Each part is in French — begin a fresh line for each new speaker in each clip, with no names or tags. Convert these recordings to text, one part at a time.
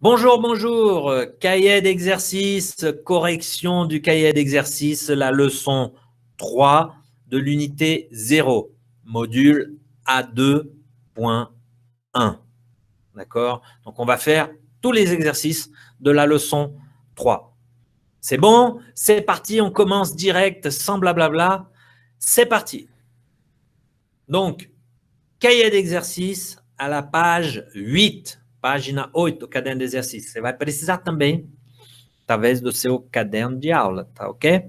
Bonjour, bonjour, cahier d'exercice, correction du cahier d'exercice, la leçon 3 de l'unité 0, module A2.1. D'accord? Donc, on va faire tous les exercices de la leçon 3. C'est bon? C'est parti, on commence direct, sans blablabla. C'est parti. Donc, cahier d'exercice à la page 8, página 8 do caderno de exercício. Você vai precisar também, talvez, do seu caderno de aula, tá ok?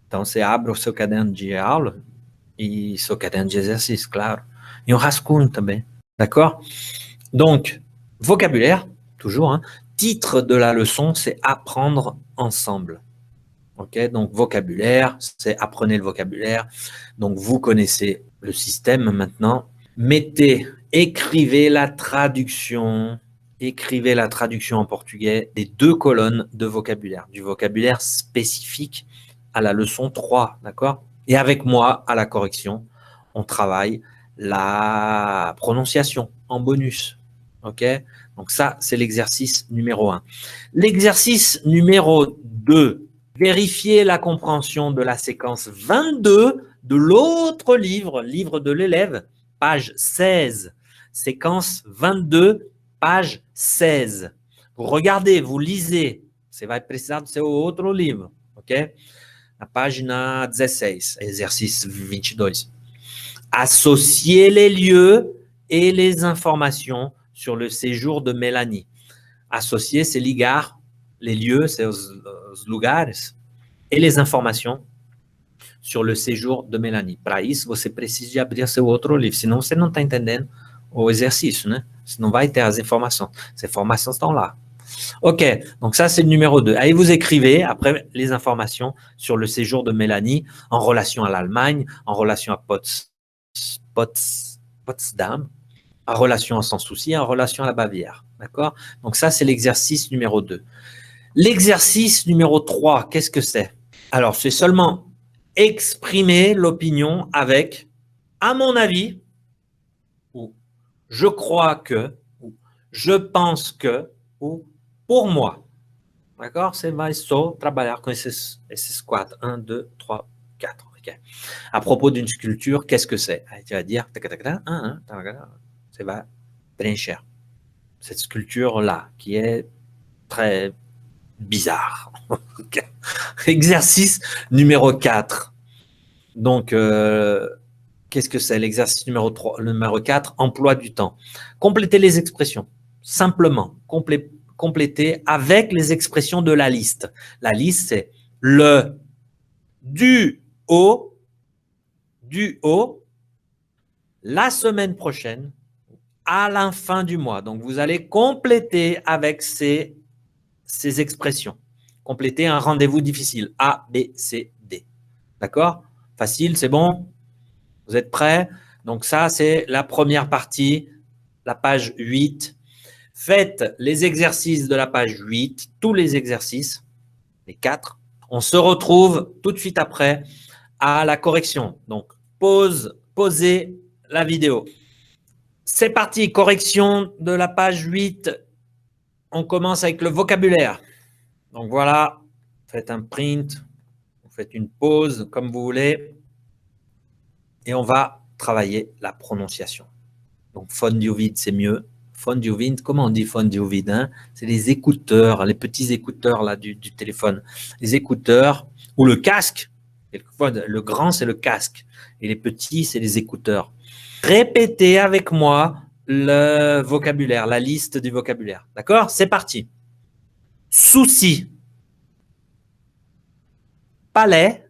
Então, você abre o seu caderno de aula e seu caderno de exercício, claro. E um rascunho também, d'accord? Donc, vocabulaire, toujours, hein. Titre de la leçon, c'est apprendre ensemble. Ok, donc vocabulaire, c'est apprenez le vocabulaire. Donc, vous connaissez le système maintenant. Mettez, écrivez la traduction en portugais des 2 colonnes de vocabulaire, du vocabulaire spécifique à la leçon 3, d'accord? Et avec moi, à la correction, on travaille la prononciation en bonus, ok? Donc ça, c'est l'exercice numéro 1. L'exercice numéro 2, vérifier la compréhension de la séquence 22 de l'autre livre, livre de l'élève, page 16, séquence 22, page 16. Vous regardez, vous lisez, você vai precisar do seu outro livro, ok? Na página 16, exercice 22. Associer les lieux et les informations sur le séjour de Mélanie. Associer, c'est ligar, les lieux, c'est os lugares, et les informations sur le séjour de Mélanie. Para isso, você precisa de abrir seu outro livro, senão você não está entendendo o exercício, né? Você não vai ter as informações. As informações estão lá. Ok, donc ça c'est le numéro 2. Allez, vous écrivez après les informations sur le séjour de Mélanie en relation à l'Allemagne, en relation à Potsdam, en relation à Sans Souci, en relation à la Bavière. D'accord? Donc ça c'est l'exercice numéro 2. L'exercice numéro 3, qu'est-ce que c'est? Alors c'est seulement exprimer l'opinion avec à mon avis, ou je crois que, ou je pense que, ou pour moi. D'accord? Você vai só trabalhar com esses 4. 1, 2, 3, 4. Okay. À propos d'une sculpture, qu'est-ce que c'est? Tu vas dire, ça va preencher cette sculpture-là, qui est très bizarre. Okay. Exercice numéro 4. Donc, qu'est-ce que c'est? L'exercice numéro 3, numéro 4, emploi du temps. Complétez les expressions. Simplement, compléter avec les expressions de la liste. La liste, c'est le, du, au, la semaine prochaine, à la fin du mois. Donc, vous allez compléter avec ces expressions. Compléter un rendez-vous difficile. A, B, C, D. D'accord? Facile, c'est bon? Vous êtes prêts? Donc ça, c'est la première partie, la page 8. Faites les exercices de la page 8, tous les exercices, les 4. On se retrouve tout de suite après à la correction. Donc, posez la vidéo. C'est parti, correction de la page 8. On commence avec le vocabulaire. Donc voilà, faites un print, vous faites une pause comme vous voulez. Et on va travailler la prononciation. Donc, fone du vide, c'est mieux. Fone du vide, comment on dit fone du vide, hein? C'est les écouteurs, les petits écouteurs là, du téléphone. Les écouteurs ou le casque. Quelquefois, le grand, c'est le casque. Et les petits, c'est les écouteurs. Répétez avec moi le vocabulaire, la liste du vocabulaire. D'accord? C'est parti. Souci. Palais.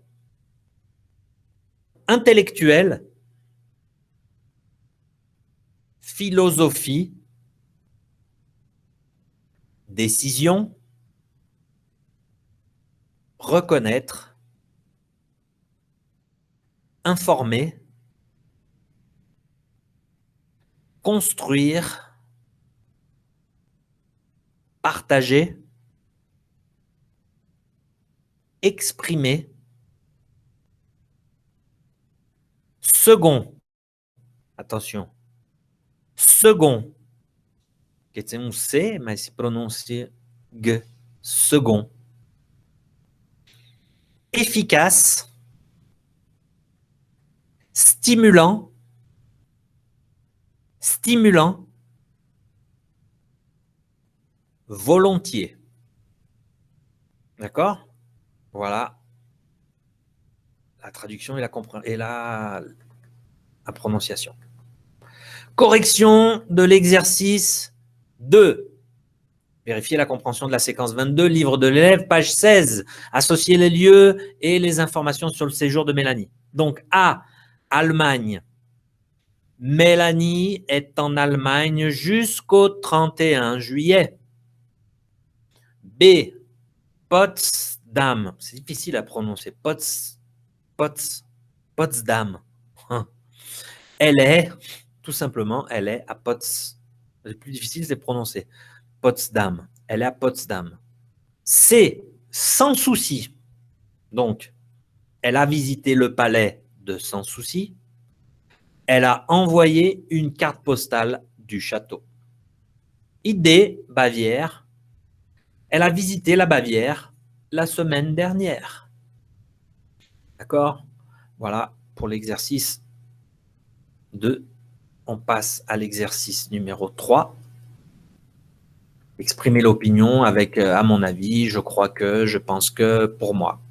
Intellectuel. Philosophie. Décision. Reconnaître. Informer. Construire. Partager. Exprimer. Second. Attention. Second. que tem um C, mas se pronuncia G. Second. Efficace. Stimulant. Stimulant. Volontiers. D'accord? Voilà la traduction et la prononciation. Correction de l'exercice 2. Vérifiez la compréhension de la séquence 22, livre de l'élève, page 16. Associez les lieux et les informations sur le séjour de Mélanie. Donc, A, Allemagne. Mélanie est en Allemagne jusqu'au 31 juillet. B, Potsdam. C'est difficile à prononcer. Potsdam. Elle est, tout simplement, elle est à Potsdam. Le plus difficile, c'est de prononcer. Potsdam. Elle est à Potsdam. C, sans souci. Donc, elle a visité le palais de Sans Souci. Elle a envoyé une carte postale du château. D, Bavière. Elle a visité la Bavière la semaine dernière. D'accord? Voilà pour l'exercice 2. On passe à l'exercice numéro 3. Exprimer l'opinion avec, à mon avis, je crois que, je pense que, pour moi.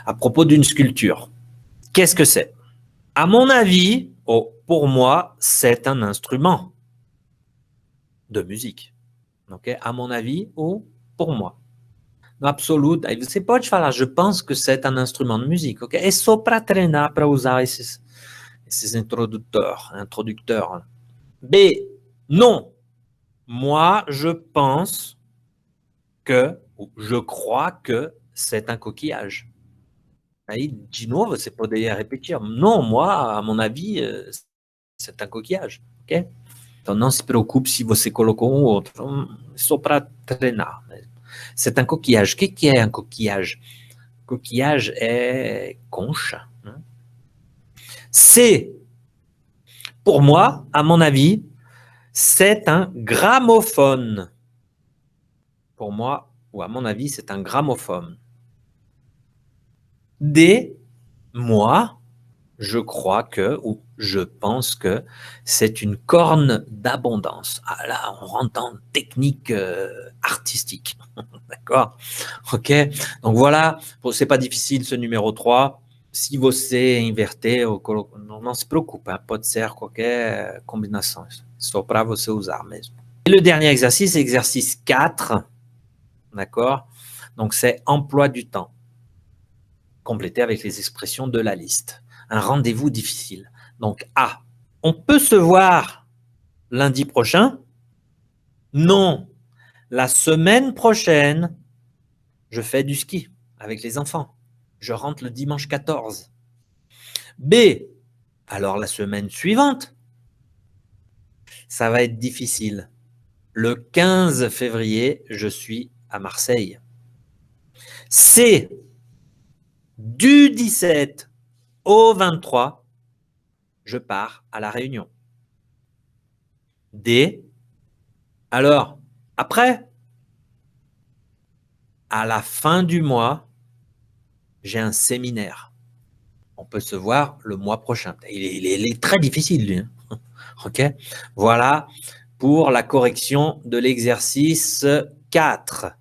À propos d'une sculpture, qu'est-ce que c'est? À mon avis, pour moi, c'est un instrument de musique. Okay? À mon avis ou pour moi. No absoluto, aí você pode falar, je pense que c'est un instrument de musique. Okay? É só para treinar, para usar esses introducteurs. B, non. Moi, je pense que, ou je crois que c'est un coquillage. Aí, de novo, você poderia repetir. Non, moi, à mon avis, c'est un coquillage. Ok? Então, não se preocupe se você colocou um ou outro. Só para treinar. C'est un coquillage. O que é un coquillage? Coquillage é concha. Né? C, pour moi, à mon avis, c'est un gramophone. Pour moi, ou à mon avis, c'est un gramophone. D, moi, je crois que, ou je pense que, c'est une corne d'abondance. Ah là, on rentre dans une technique artistique. D'accord? Ok? Donc voilà, c'est pas difficile ce numéro 3. Se você inverter, não se preocupe, hein? Pode ser qualquer combinação. Só para você usar mesmo. Et le dernier exercice, exercice 4. D'accord? Donc c'est emploi du temps. Complété avec les expressions de la liste. Un rendez-vous difficile. Donc, A, on peut se voir lundi prochain? Non. La semaine prochaine, je fais du ski avec les enfants. Je rentre le dimanche 14. B, alors la semaine suivante, ça va être difficile. Le 15 février, je suis à Marseille. C, du 17 au 23, je pars à La Réunion. D, alors, après, à la fin du mois, j'ai un séminaire. On peut se voir le mois prochain. Il est très difficile, lui. Hein? OK? Voilà pour la correction de l'exercice 4.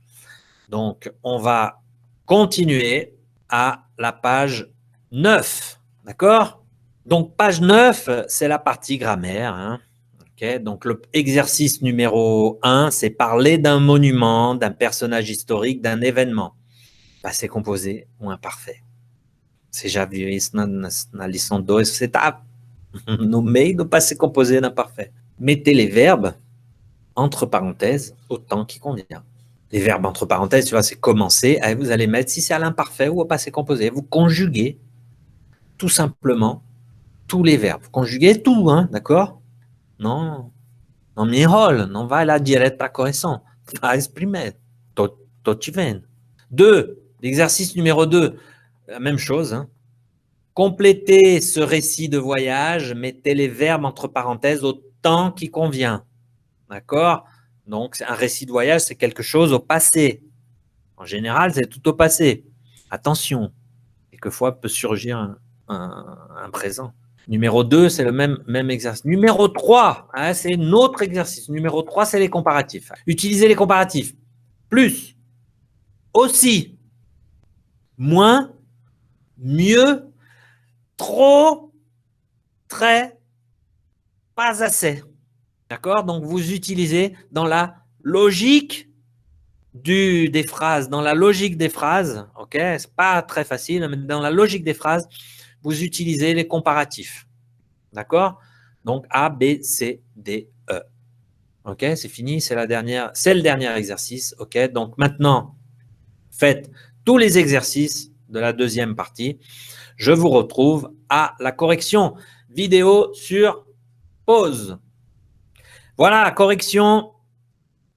Donc, on va continuer à la page 9. D'accord? Donc, page 9, c'est la partie grammaire. Hein? Okay? Donc, l'exercice numéro 1, c'est parler d'un monument, d'un personnage historique, d'un événement. Passé composé ou imparfait. Você já viu isso na lição 2, você está no meio do passé composé e imparfait. Mettez les verbes entre parenthèses au temps qui convient. Les verbes entre parenthèses, tu vois, c'est commencer, et vous allez mettre si c'est à l'imparfait ou au passé composé. Vous conjuguez tout simplement tous les verbes. Vous conjuguez tout, hein, d'accord? Não me enrole, não vai lá direto para a correção. Faz primeiro. Tô te vendo. 2, l'exercice numéro 2, la même chose. Hein. Complétez ce récit de voyage, mettez les verbes entre parenthèses au temps qui convient. D'accord? Donc, un récit de voyage, c'est quelque chose au passé. En général, c'est tout au passé. Attention, quelquefois peut surgir un présent. Numéro 2, c'est le même exercice. Numéro 3, hein, c'est un autre exercice. Numéro 3, c'est les comparatifs. Utilisez les comparatifs. Plus, aussi, moins, mieux, trop, très, pas assez. D'accord? Donc, vous utilisez dans la logique des phrases, dans la logique des phrases, ok? C'est pas très facile, mais dans la logique des phrases, vous utilisez les comparatifs. D'accord? Donc, A, B, C, D, E. Ok? C'est fini, c'est le dernier exercice. Ok? Donc, maintenant, faites tous les exercices de la deuxième partie. Je vous retrouve à la correction vidéo sur pause. Voilà la correction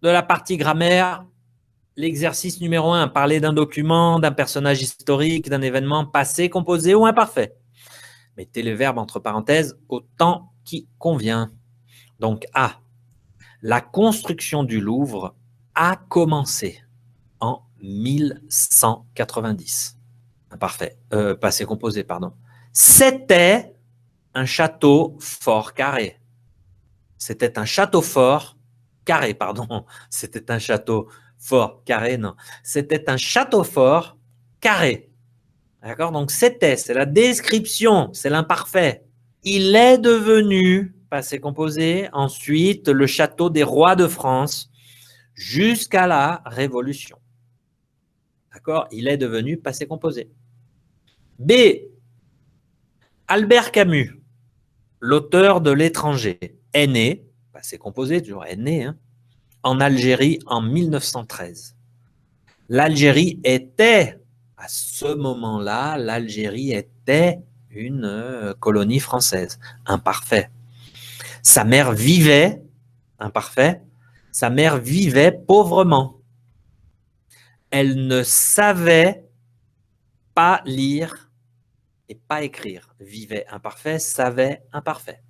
de la partie grammaire. L'exercice numéro 1, parler d'un document, d'un personnage historique, d'un événement passé, composé ou imparfait. Mettez le verbe entre parenthèses au temps qui convient. Donc, A. La construction du Louvre a commencé en 1190. Imparfait. Passé composé, pardon. C'était un château fort carré. C'était un château fort carré, pardon. C'était un château fort carré, non. C'était un château fort carré. D'accord? Donc, c'était, c'est la description, c'est l'imparfait. Il est devenu, passé composé, ensuite le château des rois de France jusqu'à la Révolution. D'accord? Il est devenu, passé composé. B. Albert Camus, l'auteur de L'étranger, est né, passé composé, toujours est né, hein, en Algérie en 1913. L'Algérie était, à ce moment-là, l'Algérie était une colonie française. Imparfait. Sa mère vivait, imparfait, sa mère vivait pauvrement. Elle ne savait pas lire et pas écrire. Vivait, imparfait, savait, imparfait.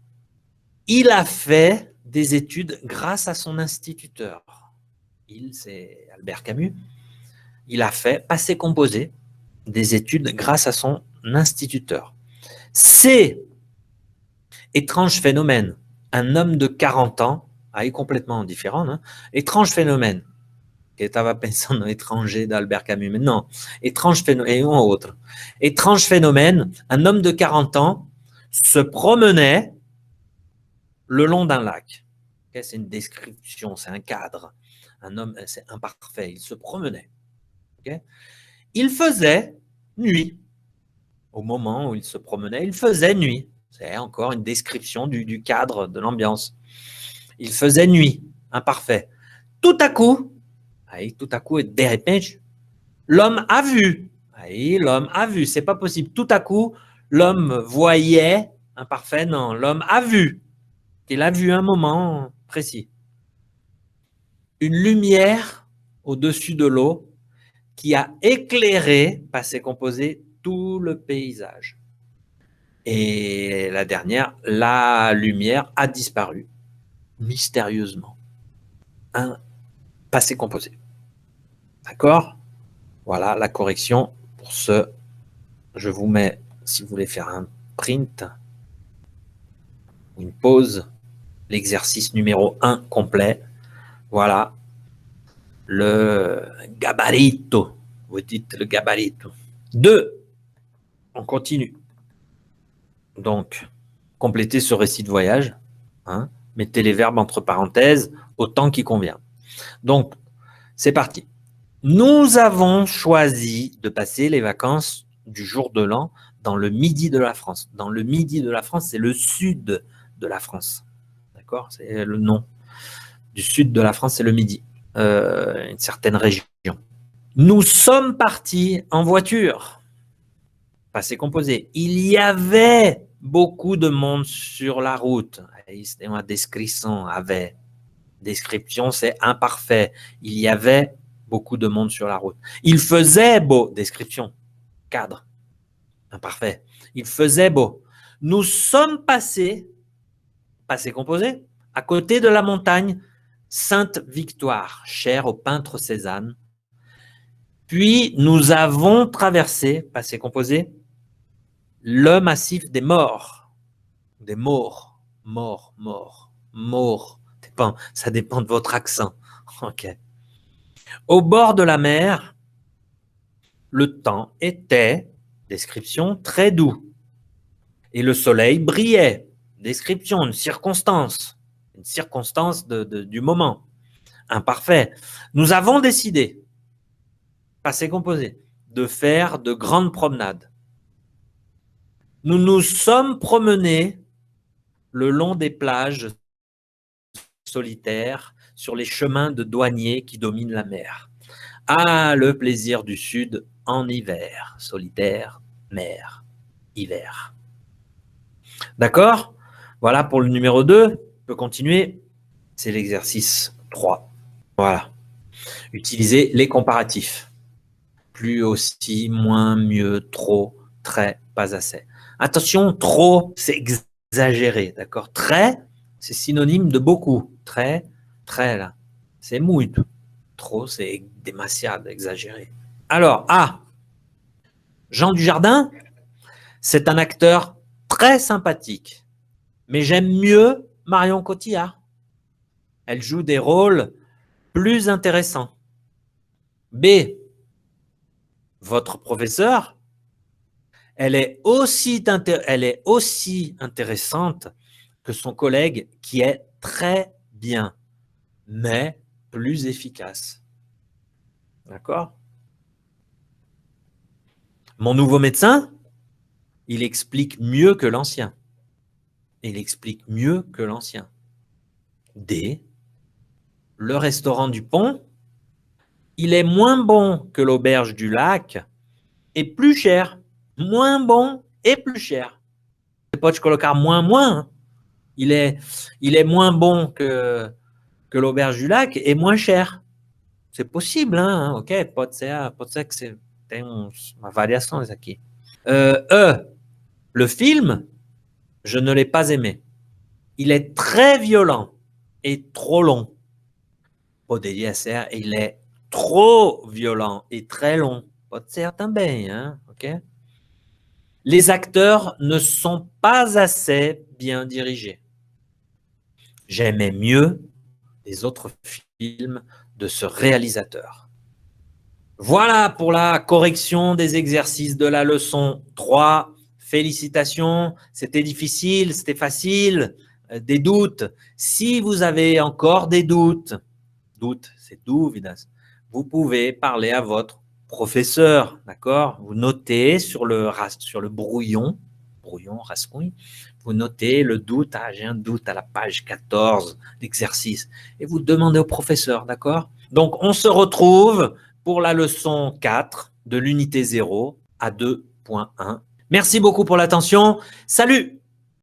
Il a fait des études grâce à son instituteur. Il, c'est Albert Camus. Il a fait, passé composé, des études grâce à son instituteur. C'est étrange phénomène. Un homme de 40 ans, est complètement différent, hein, étrange phénomène. Que estava pensando étranger d'Albert Camus, mais non, étrange phénomène, et un autre. Étrange phénomène, un homme de 40 ans se promenait le long d'un lac. Okay, c'est une description, c'est un cadre. Un homme, c'est imparfait, il se promenait. Okay. Il faisait nuit. Au moment où il se promenait, il faisait nuit. C'est encore une description du cadre, de l'ambiance. Il faisait nuit, imparfait. Tout à coup, de repente, l'homme a vu. L'homme a vu, c'est pas possible. Tout à coup, l'homme voyait, imparfait, non, l'homme a vu. Il a vu un moment précis. Une lumière au-dessus de l'eau qui a éclairé, passé composé, tout le paysage. Et la dernière, la lumière a disparu mystérieusement. Un passé composé. D'accord? Voilà la correction pour ce. Je vous mets, si vous voulez faire un print, une pause, l'exercice numéro 1 complet. Voilà le gabarito. Vous dites le gabarito. 2. On continue. Donc, complétez ce récit de voyage. Hein, mettez les verbes entre parenthèses au temps qui convient. Donc, c'est parti. Nous avons choisi de passer les vacances du jour de l'an dans le midi de la France. Dans le midi de la France, c'est le sud de la France. D'accord? C'est le nom. Du sud de la France, c'est le midi. Une certaine région. Nous sommes partis en voiture. Passé composé. Il y avait beaucoup de monde sur la route. C'est une description. Avait. Description, c'est imparfait. Il y avait beaucoup de monde sur la route. Il faisait beau. Description. Cadre. Imparfait. Il faisait beau. Nous sommes passés, passé composé, à côté de la montagne Sainte Victoire, chère au peintre Cézanne. Puis, nous avons traversé, passé composé, le massif des morts. Des morts, morts, morts, morts. Ça dépend de votre accent. Ok. Au bord de la mer, le temps était, description, très doux. Et le soleil brillait. Description, une circonstance du moment. Imparfait. Nous avons décidé, passé composé, de faire de grandes promenades. Nous nous sommes promenés le long des plages solitaires sur les chemins de douaniers qui dominent la mer. Ah, le plaisir du Sud en hiver. Solitaire, mer, hiver. D'accord? Voilà pour le numéro 2. On peut continuer. C'est l'exercice 3. Voilà. Utilisez les comparatifs. Plus, aussi, moins, mieux, trop, très, pas assez. Attention, trop, c'est exagéré. D'accord? Très, c'est synonyme de beaucoup. Très, très, là. C'est muito. Trop, c'est demasiado, exagéré. Alors, A. Jean Dujardin, c'est un acteur très sympathique. Mais j'aime mieux Marion Cotillard. Elle joue des rôles plus intéressants. B. Votre professeur, elle est aussi intéressante que son collègue qui est très bien, mais plus efficace. D'accord? Mon nouveau médecin, il explique mieux que l'ancien. Il explique mieux que l'ancien. D. Le restaurant du pont, il est moins bon que l'auberge du lac et plus cher. Moins bon et plus cher. Você pode colocar moins. Il est moins bon que l'auberge du lac et moins cher. C'est possible, hein? Ok, pode ser que você tem uma variações aqui. Le film, je ne l'ai pas aimé. Il est très violent et trop long. Poderia ser, il est trop violent et très long. Pode ser também, hein? Ok? Les acteurs ne sont pas assez bien dirigés. J'aimais mieux les autres films de ce réalisateur. Voilà pour la correction des exercices de la leçon 3. Félicitations, c'était difficile, c'était facile, des doutes. Si vous avez encore des doutes, c'est dúvidas, vous pouvez parler à votre professeur, d'accord? Vous notez sur le brouillon, rascunho, vous notez le doute, j'ai un doute à la page 14 d'exercice, et vous demandez au professeur, d'accord? Donc, on se retrouve pour la leçon 4 de l'unité 0 à 2.1. Merci beaucoup pour l'attention. Salut!